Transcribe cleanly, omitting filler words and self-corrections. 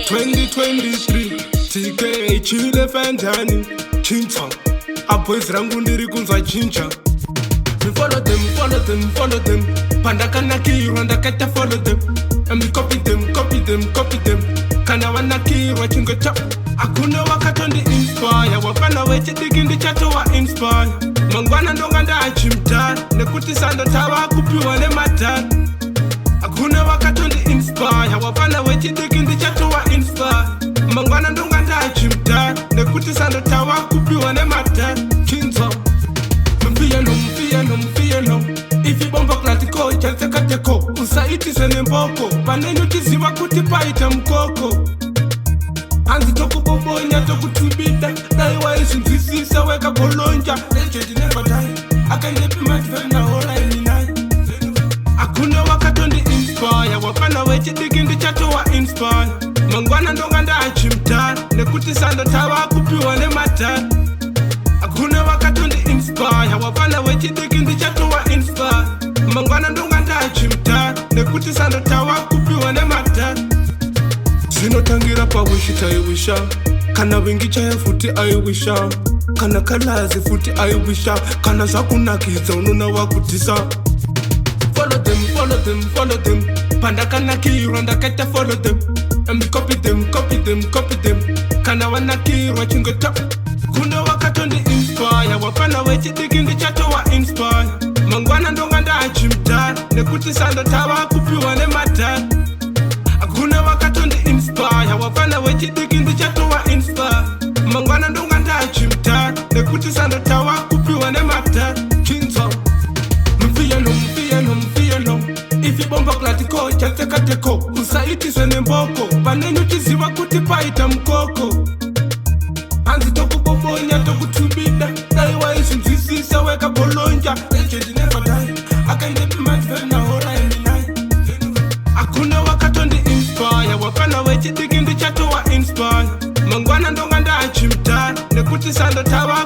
2023 TK CHILE FYAH chincha aboys rangu ndiri kunzwa chincha. We follow them, follow them, follow them. Pandakanakirwa ndakaita follow them. And we copy them, copy them, copy them. Kana wanakirwa chingocha. Akuna wakatondi inspire. Wapana wechidiki ndichato wa inspire. Mangwana ndonga ndachimtani. Nekuti sando tawa kupiwa ne matani. Akuna wakatondi inspire. Wapana wechidiki ndichato wa inspire. Mangwana ndonga ndachimtani. Nekuti sando tawa kupiwa ne matani. Kinzo Mfiano Ifi bomba klatiko Chalteka teko Usaiti sene mboko Panenyo tiziwa kuti paita mkoko Anzi toku bobonya toku tubita Daiwa isi nzisisa weka bolonja Legend never die Akanyepi matifena hola ininai Akuna wakatondi inspire Wapana wechi dikindi chato wa inspire Mangwana ndonga ndachimtani Nekuti sando tawa kupiwa ne matani Akuna wakatondi inspire Wapana wechidiki ndichato wa inspire Mangwana ndonga ndachimtani Nekuti sando tawa kupiwa ne matani Zinotangira pa wishi taiwisha Kana wingi chaya futi aiwisha Kana kalazi futi aiwisha Kana zakunakiza ununa wakutisa. Follow them, follow them, follow them. Pandakanakirwa ndakaita follow them. And we copy them, copy them, copy them. Kana wanakirwa chingota. Kuna wakatondi inspire. Wapana wechidiki ndichato wa inspire. Mangwana ndonga ndachimtani. Nekuti sando tawa kupiwa ne matani. Kuna wakatondi inspire. Wapana wechidiki ndichato wa inspire. Mangwana ndonga ndachimtani. Nekuti sando tawa kupiwa ne matani. Kinzo Mfiano Ifi bomba klatiko Chalteka teko Usaiti sene mboko Panenyo tiziwa kuti paita mkoko Anzi toku bobonya toku tubita Daiwa isi nzisisa weka bolonja Legend never die Akanyepi matifena hola ininai Akuna wakatondi inspire Wapana wechidiki ndichato wa inspire Mangwana ndonga ndachimtani Nekuti sando tawa